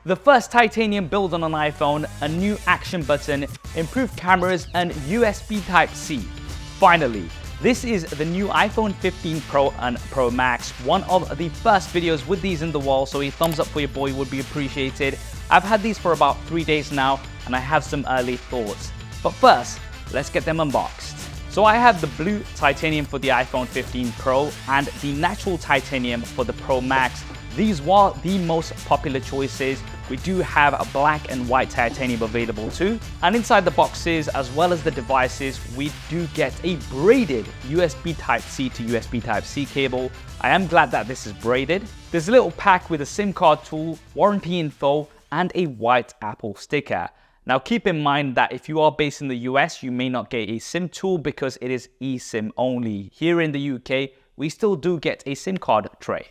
The first titanium build on an iPhone, a new action button, improved cameras, and USB Type-C. Finally, this is the new iPhone 15 Pro and Pro Max. One of the first videos with these in the wall, so a thumbs up for your boy would be appreciated. I've had these for about 3 days now, and I have some early thoughts. But first, let's get them unboxed. So I have the blue titanium for the iPhone 15 Pro and the natural titanium for the Pro Max. These were the most popular choices. We do have a black and white titanium available too. And inside the boxes, as well as the devices, we do get a braided USB Type-C to USB Type-C cable. I am glad that this is braided. There's a little pack with a SIM card tool, warranty info, and a white Apple sticker. Now keep in mind that if you are based in the US, you may not get a SIM tool because it is eSIM only. Here in the UK, we still do get a SIM card tray.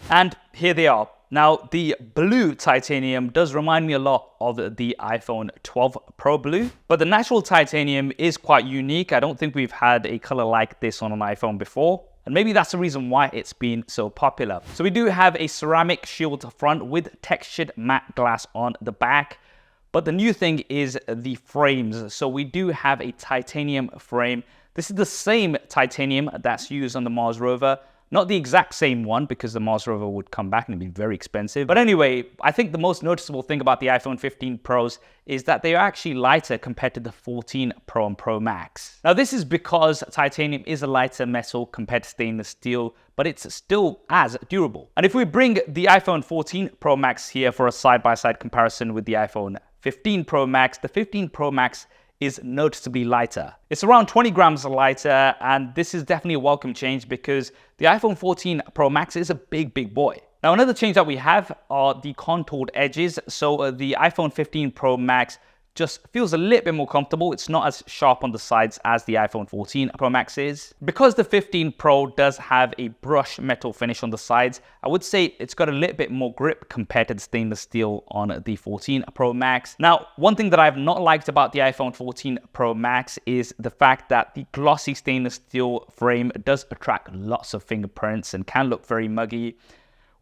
And here they are. Now, the blue titanium does remind me a lot of the iPhone 12 Pro blue, but the natural titanium is quite unique. I don't think we've had a color like this on an iPhone before, and maybe that's the reason why it's been so popular. So we do have a ceramic shield front with textured matte glass on the back, but the new thing is the frames. So we do have a titanium frame. This is the same titanium that's used on the Mars rover. Not the exact same one because the Mars rover would come back and it'd be very expensive. But anyway, I think the most noticeable thing about the iPhone 15 Pros is that they are actually lighter compared to the 14 Pro and Pro Max. Now this is because titanium is a lighter metal compared to stainless steel, but it's still as durable. And if we bring the iPhone 14 Pro Max here for a side-by-side comparison with the iPhone 15 Pro Max, the 15 Pro Max is noticeably lighter. It's around 20 grams lighter, and this is definitely a welcome change because the iPhone 14 Pro Max is a big boy. Now another change that we have are the contoured edges. So the iPhone 15 Pro Max just feels a little bit more comfortable. It's not as sharp on the sides as the iPhone 14 Pro Max is. Because the 15 Pro does have a brushed metal finish on the sides, I would say it's got a little bit more grip compared to the stainless steel on the 14 Pro Max. Now, one thing that I've not liked about the iPhone 14 Pro Max is the fact that the glossy stainless steel frame does attract lots of fingerprints and can look very muggy.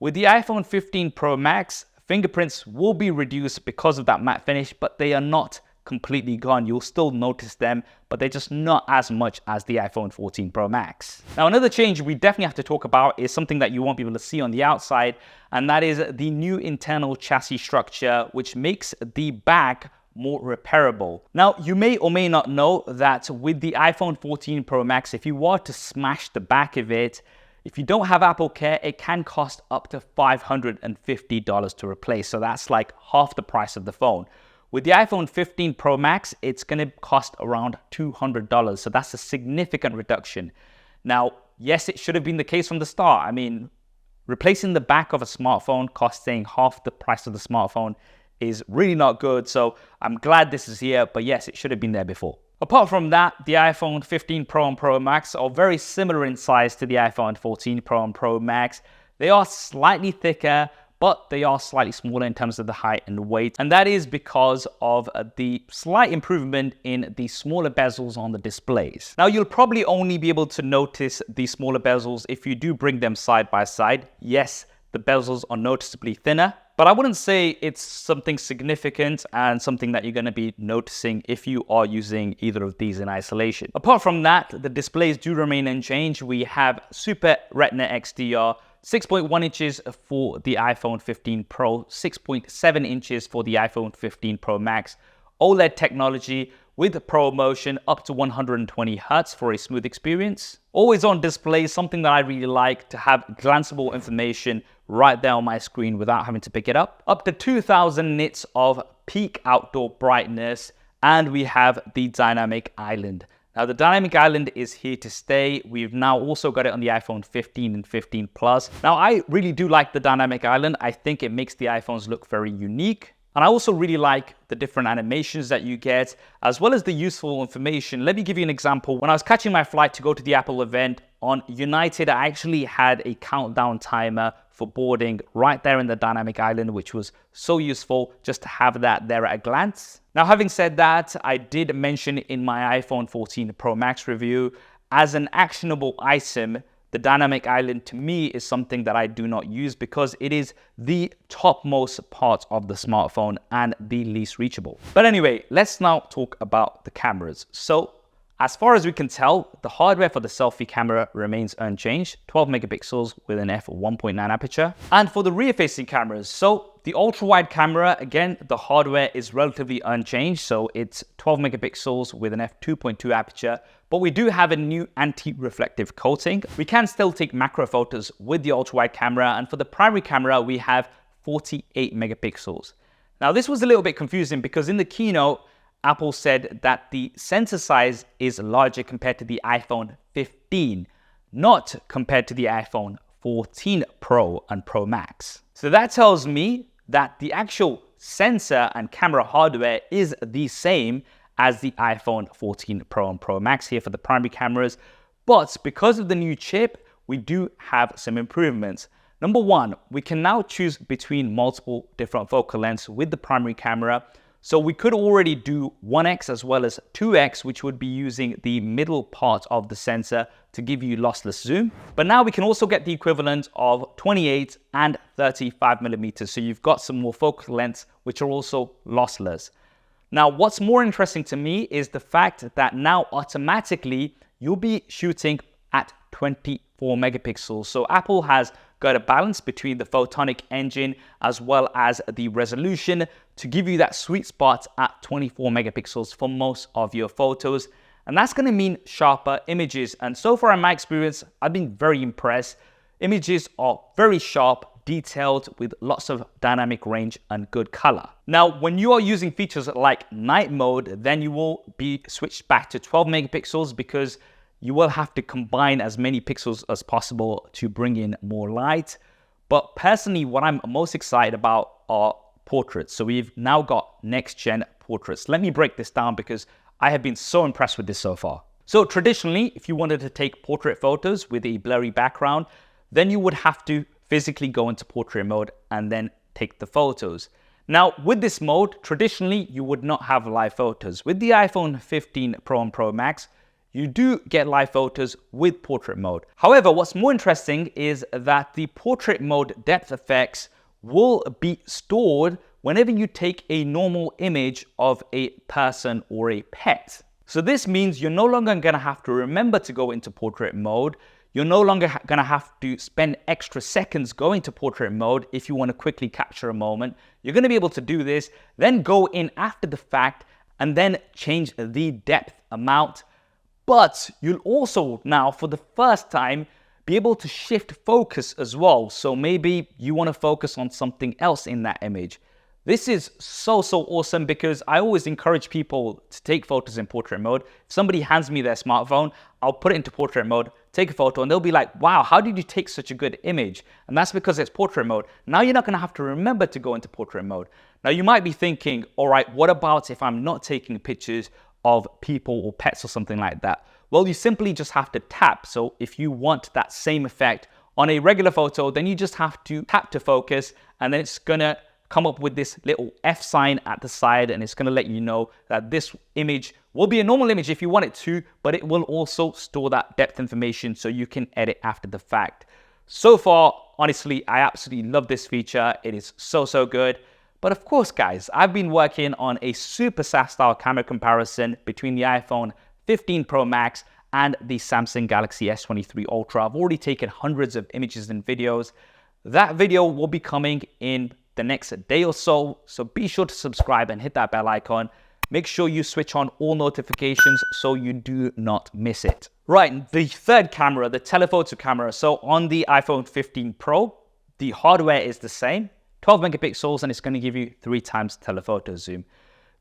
With the iPhone 15 Pro Max, fingerprints will be reduced because of that matte finish, but they are not completely gone. You'll still notice them, but they're just not as much as the iPhone 14 Pro Max. Now, another change we definitely have to talk about is something that you won't be able to see on the outside, and that is the new internal chassis structure, which makes the back more repairable. Now, you may or may not know that with the iPhone 14 Pro Max, if you were to smash the back of it, if you don't have Apple Care, it can cost up to $550 to replace. So that's like half the price of the phone. With the iPhone 15 Pro Max, it's going to cost around $200. So that's a significant reduction. Now, yes, it should have been the case from the start. I mean, replacing the back of a smartphone costing half the price of the smartphone is really not good. So I'm glad this is here, but yes, it should have been there before. Apart from that, the iPhone 15 Pro and Pro Max are very similar in size to the iPhone 14 Pro and Pro Max. They are slightly thicker, but they are slightly smaller in terms of the height and weight. And that is because of the slight improvement in the smaller bezels on the displays. Now, you'll probably only be able to notice the smaller bezels if you do bring them side by side. Yes, the bezels are noticeably thinner, but I wouldn't say it's something significant and something that you're going to be noticing if you are using either of these in isolation. Apart from that, the displays do remain unchanged. We have Super Retina XDR, 6.1 inches for the iPhone 15 Pro, 6.7 inches for the iPhone 15 Pro Max, OLED technology with ProMotion up to 120 Hz for a smooth experience. Always on display, something that I really like, to have glanceable information right there on my screen without having to pick it up. Up to 2000 nits of peak outdoor brightness, and we have the dynamic island. Now, the dynamic island is here to stay. We've now also got it on the iPhone 15 and 15 Plus. Now, I really do like the dynamic island. I think it makes the iPhones look very unique. And I also really like the different animations that you get, as well as the useful information. Let me give you an example. When I was catching my flight to go to the Apple event on United, I actually had a countdown timer for boarding right there in the dynamic island, which was so useful just to have that there at a glance. Now, having said that, I did mention in my iPhone 14 Pro Max review, as an actionable item, the dynamic island to me is something that I do not use because it is the topmost part of the smartphone and the least reachable. But anyway, let's now talk about the cameras. So as far as we can tell, the hardware for the selfie camera remains unchanged, 12 megapixels with an f1.9 aperture. And for the rear-facing cameras, so the ultra-wide camera, again, the hardware is relatively unchanged, so it's 12 megapixels with an f2.2 aperture, but we do have a new anti-reflective coating. We can still take macro photos with the ultra-wide camera, and for the primary camera, we have 48 megapixels. Now, this was a little bit confusing because in the keynote, Apple said that the sensor size is larger compared to the iPhone 15, not compared to the iPhone 14 Pro and Pro Max. So that tells me that the actual sensor and camera hardware is the same as the iPhone 14 Pro and Pro Max here for the primary cameras, but because of the new chip, we do have some improvements. Number one, we can now choose between multiple different focal lengths with the primary camera. So we could already do 1x as well as 2x, which would be using the middle part of the sensor to give you lossless zoom. But now we can also get the equivalent of 28 and 35 millimeters. So you've got some more focal lengths, which are also lossless. Now, what's more interesting to me is the fact that now automatically you'll be shooting at 24 megapixels. So Apple has got a balance between the photonic engine as well as the resolution to give you that sweet spot at 24 megapixels for most of your photos. And that's going to mean sharper images. And so far in my experience, I've been very impressed. Images are very sharp, detailed with lots of dynamic range and good color. Now, when you are using features like night mode, then you will be switched back to 12 megapixels because you will have to combine as many pixels as possible to bring in more light. But personally, what I'm most excited about are portraits. So we've now got next-gen portraits. Let me break this down because I have been so impressed with this so far. So traditionally, if you wanted to take portrait photos with a blurry background, then you would have to physically go into portrait mode and then take the photos. Now, with this mode, traditionally, you would not have live photos. With the iPhone 15 Pro and Pro Max, you do get live photos with portrait mode. However, what's more interesting is that the portrait mode depth effects will be stored whenever you take a normal image of a person or a pet. So this means you're no longer going to have to remember to go into portrait mode. You're no longer going to have to spend extra seconds going to portrait mode if you want to quickly capture a moment. You're going to be able to do this, then go in after the fact, and then change the depth amount. But you'll also now, for the first time, be able to shift focus as well. So maybe you want to focus on something else in that image. This is so awesome because I always encourage people to take photos in portrait mode. If somebody hands me their smartphone, I'll put it into portrait mode, take a photo, and they'll be like, wow, how did you take such a good image? And that's because it's portrait mode. Now you're not going to have to remember to go into portrait mode. Now you might be thinking, all right, what about if I'm not taking pictures of people or pets or something like that? Well, you simply just have to tap. So if you want that same effect on a regular photo, then you just have to tap to focus, and then it's gonna come up with this little F sign at the side, and it's gonna let you know that this image will be a normal image if you want it to, but it will also store that depth information so you can edit after the fact. So far, honestly, I absolutely love this feature. It is so good. But of course, guys, I've been working on a SuperSaf style camera comparison between the iPhone 15 Pro Max and the Samsung Galaxy S23 Ultra. I've already taken hundreds of images and videos. That video will be coming in the next day or so, so be sure to subscribe and hit that bell icon. Make sure you switch on all notifications so you do not miss it. Right, the third camera, the telephoto camera. So on the iPhone 15 Pro, the hardware is the same, 12 megapixels, and it's going to give you 3 times telephoto zoom.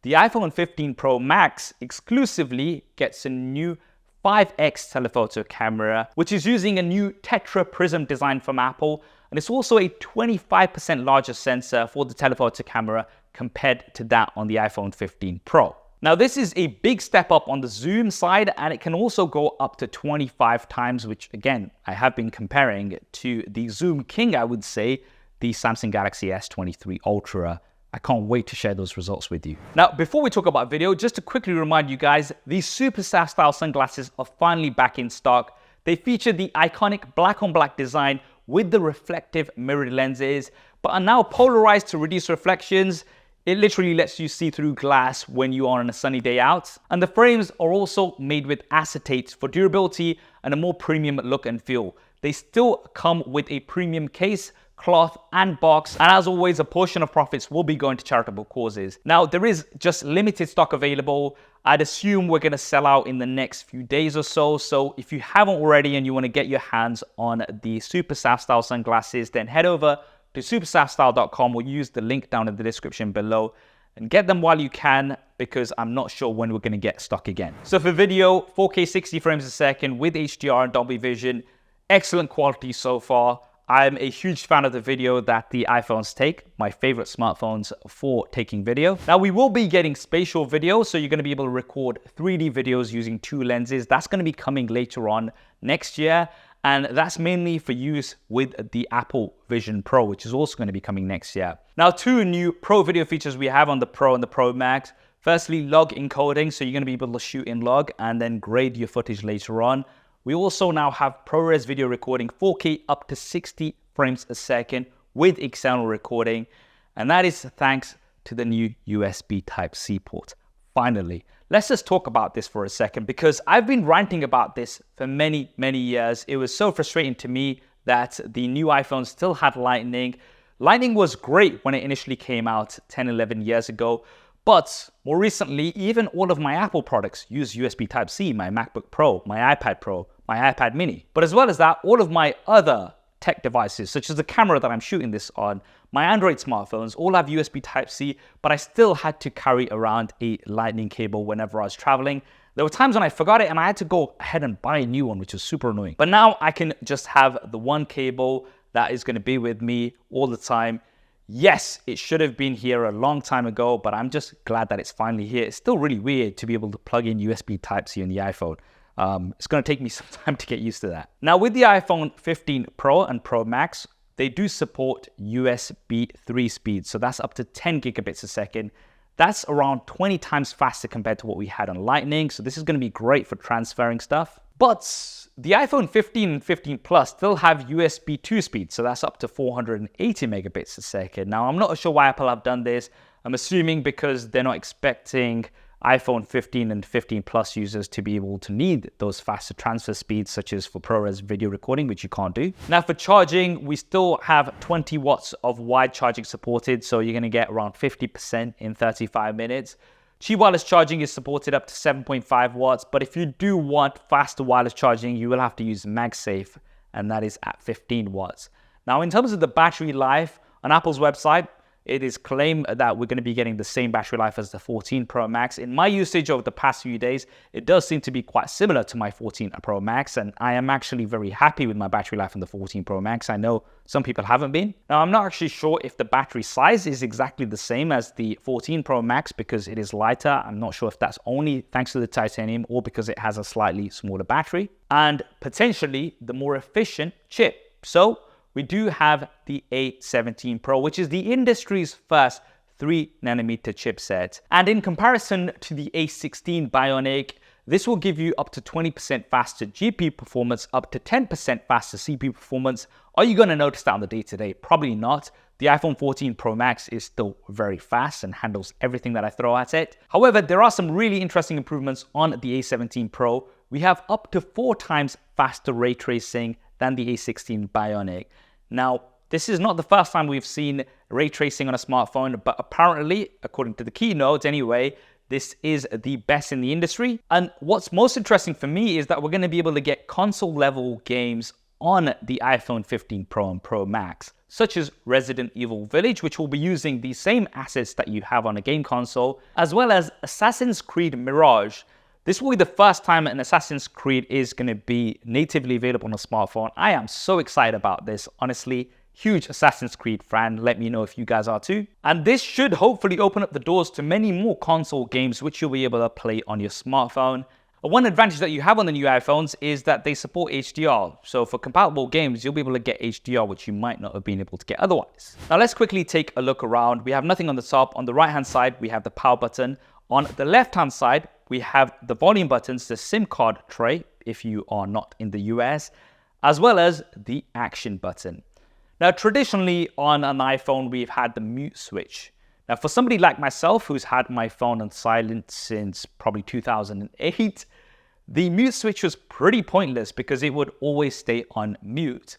The iPhone 15 Pro Max exclusively gets a new 5x telephoto camera, which is using a new tetra prism design from Apple. And it's also a 25% larger sensor for the telephoto camera compared to that on the iPhone 15 Pro. Now, this is a big step up on the zoom side, and it can also go up to 25 times, which again, I have been comparing to the Zoom King, I would say, the Samsung Galaxy S23 Ultra. I can't wait to share those results with you. Now, before we talk about video, just to quickly remind you guys, these SuperSaf style sunglasses are finally back in stock. They feature the iconic black on black design with the reflective mirrored lenses, but are now polarized to reduce reflections. It literally lets you see through glass when you are on a sunny day out. And the frames are also made with acetate for durability and a more premium look and feel. They still come with a premium case, cloth and box, and as always, a portion of profits will be going to charitable causes. Now, there is just limited stock available. I'd assume we're going to sell out in the next few days or so. So if you haven't already and you want to get your hands on the SuperSaf style sunglasses, then head over to supersafstyle.com or use the link down in the description below and get them while you can, because I'm not sure when we're going to get stock again. So for video, 4K 60 frames a second with HDR and Dolby Vision, excellent quality so far. I'm a huge fan of the video that the iPhones take, my favorite smartphones for taking video. Now we will be getting spatial video, so you're going to be able to record 3D videos using 2 lenses. That's going to be coming later on next year, and that's mainly for use with the Apple Vision Pro, which is also going to be coming next year. Now 2 new Pro video features we have on the Pro and the Pro Max. Firstly, log encoding, so you're going to be able to shoot in log and then grade your footage later on. We also now have ProRes video recording 4K up to 60 frames a second with external recording. And that is thanks to the new USB Type-C port. Finally, let's just talk about this for a second, because I've been ranting about this for many years. It was so frustrating to me that the new iPhone still had Lightning. Lightning was great when it initially came out 10, 11 years ago. But more recently, even all of my Apple products use USB Type-C, my MacBook Pro, my iPad Pro, my iPad mini. But as well as that, all of my other tech devices, such as the camera that I'm shooting this on, my Android smartphones, all have USB Type-C, but I still had to carry around a Lightning cable whenever I was traveling. There were times when I forgot it and I had to go ahead and buy a new one, which was super annoying. But now I can just have the one cable that is going to be with me all the time. Yes, it should have been here a long time ago, but I'm just glad that it's finally here. It's still really weird to be able to plug in USB Type-C on the iPhone. It's going to take me some time to get used to that. Now with the iPhone 15 Pro and Pro Max, they do support USB 3 speed. So that's up to 10 gigabits a second. That's around 20 times faster compared to what we had on Lightning. So this is going to be great for transferring stuff. But the iPhone 15 and 15 Plus still have USB 2 speed, so that's up to 480 megabits a second. Now, I'm not sure why Apple have done this. I'm assuming because they're not expecting iPhone 15 and 15 Plus users to be able to need those faster transfer speeds, such as for ProRes video recording, which you can't do. Now, for charging, we still have 20 watts of wide charging supported, so you're going to get around 50% in 35 minutes. Qi wireless charging is supported up to 7.5 watts, but if you do want faster wireless charging, you will have to use MagSafe, and that is at 15 watts. Now, in terms of the battery life, on Apple's website, it is claimed that we're going to be getting the same battery life as the 14 Pro Max. In my usage over the past few days, it does seem to be quite similar to my 14 Pro Max, and I am actually very happy with my battery life in the 14 Pro Max. I know some people haven't been. Now, I'm not actually sure if the battery size is exactly the same as the 14 Pro Max because it is lighter. I'm not sure if that's only thanks to the titanium or because it has a slightly smaller battery and potentially the more efficient chip. So we do have the A17 Pro, which is the industry's first 3nm chipset. And in comparison to the A16 Bionic, this will give you up to 20% faster GPU performance, up to 10% faster CPU performance. Are you going to notice that on the day-to-day? Probably not. The iPhone 14 Pro Max is still very fast and handles everything that I throw at it. However, there are some really interesting improvements on the A17 Pro. We have up to 4 times faster ray tracing than the A16 Bionic. Now, this is not the first time we've seen ray tracing on a smartphone, but apparently, according to the keynote anyway, this is the best in the industry. And what's most interesting for me is that we're going to be able to get console-level games on the iPhone 15 Pro and Pro Max, such as Resident Evil Village, which will be using the same assets that you have on a game console, as well as Assassin's Creed Mirage. This will be the first time an Assassin's Creed is going to be natively available on a smartphone. I am so excited about this, honestly. Huge Assassin's Creed fan. Let me know if you guys are too. And this should hopefully open up the doors to many more console games which you'll be able to play on your smartphone. One advantage that you have on the new iPhones is that they support HDR. So for compatible games, you'll be able to get HDR, which you might not have been able to get otherwise. Now let's quickly take a look around. We have nothing on the top. On the right-hand side, we have the power button. On the left-hand side, we have the volume buttons, the SIM card tray. if you are not in the US, as well as the action button. Now, traditionally on an iPhone, we've had the mute switch. Now, for somebody like myself who's had my phone on silent since probably 2008, the mute switch was pretty pointless because it would always stay on mute.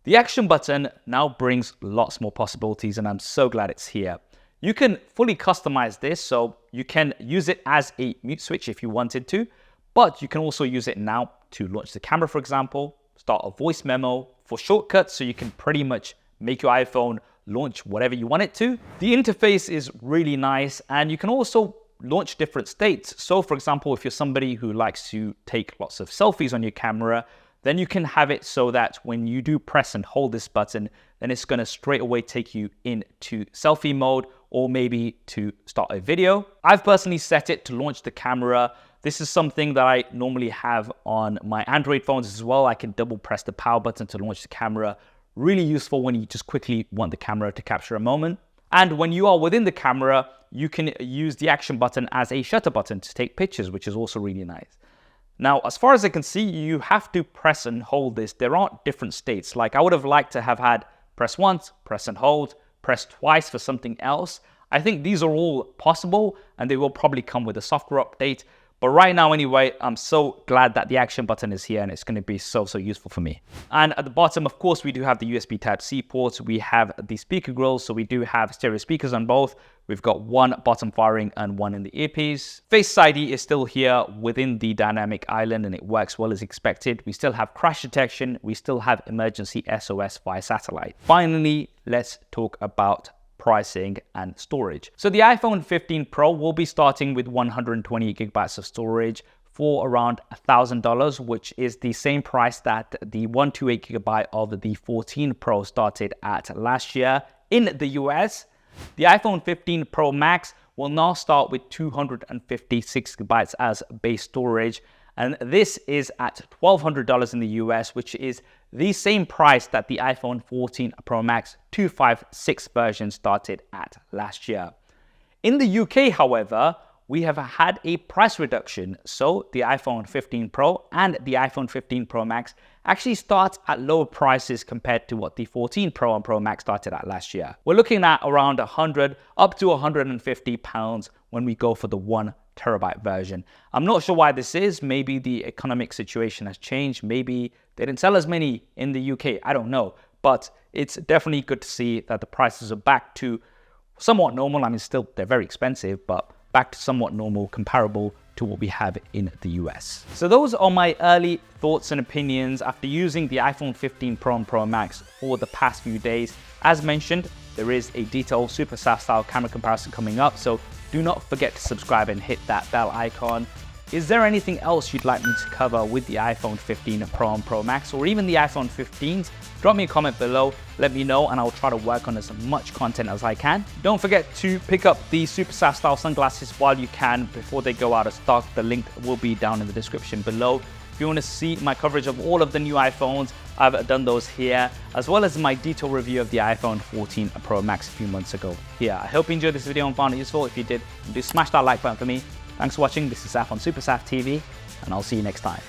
The action button now brings lots more possibilities, and I'm so glad it's here. You can fully customize this, so you can use it as a mute switch if you wanted to, but you can also use it now to launch the camera, for example, start a voice memo, for shortcuts, so you can pretty much make your iPhone launch whatever you want it to. The interface is really nice, and you can also launch different states. So for example, if you're somebody who likes to take lots of selfies on your camera, then you can have it so that when you do press and hold this button, then it's going to straight away take you into selfie mode, or maybe to start a video. I've personally set it to launch the camera. This is something that I normally have on my Android phones as well. I can double press the power button to launch the camera. Really useful when you just quickly want the camera to capture a moment. And when you are within the camera, you can use the action button as a shutter button to take pictures, which is also really nice. Now, as far as I can see, you have to press and hold this. There aren't different states. Like I would have liked to have had press once, press and hold, press twice for something else. I think these are all possible, and they will probably come with a software update. But right now anyway, I'm so glad that the action button is here, and it's going to be so useful for me. And at the bottom, of course, we do have the USB Type-C ports. We have the speaker grills, so we do have stereo speakers on both. We've got one bottom firing and one in the earpiece. Face ID is still here within the dynamic island, and it works well as expected. We still have crash detection. We still have emergency SOS via satellite. Finally, let's talk about pricing and storage. So the iPhone 15 Pro will be starting with 128 gigabytes of storage for around $1,000, which is the same price that the 128 gigabyte of the 14 Pro started at last year in the US. The iPhone 15 Pro Max will now start with 256 gigabytes as base storage, and this is at $1,200 in the US, which is the same price that the iPhone 14 Pro Max 256 version started at last year. In the UK, however, we have had a price reduction. So the iPhone 15 Pro and the iPhone 15 Pro Max actually start at lower prices compared to what the 14 Pro and Pro Max started at last year. We're looking at around 100 up to 150 pounds when we go for the 1 terabyte version. I'm not sure why this is. Maybe the economic situation has changed. Maybe they didn't sell as many in the UK. I don't know. But it's definitely good to see that the prices are back to somewhat normal. I mean, still, they're very expensive, but back to somewhat normal, comparable to what we have in the US. So those are my early thoughts and opinions after using the iPhone 15 Pro and Pro Max for the past few days. As mentioned, there is a detailed SuperSaf style camera comparison coming up, so do not forget to subscribe and hit that bell icon. Is there anything else you'd like me to cover with the iPhone 15 Pro and Pro Max, or even the iPhone 15s? Drop me a comment below, let me know, and I'll try to work on as much content as I can. Don't forget to pick up the SuperSaf style sunglasses while you can before they go out of stock. The link will be down in the description below. If you want to see my coverage of all of the new iPhones, I've done those here, as well as my detailed review of the iPhone 14 Pro Max a few months ago here. I hope you enjoyed this video and found it useful. If you did, do smash that like button for me. Thanks for watching. This is Saf on SuperSaf TV, and I'll see you next time.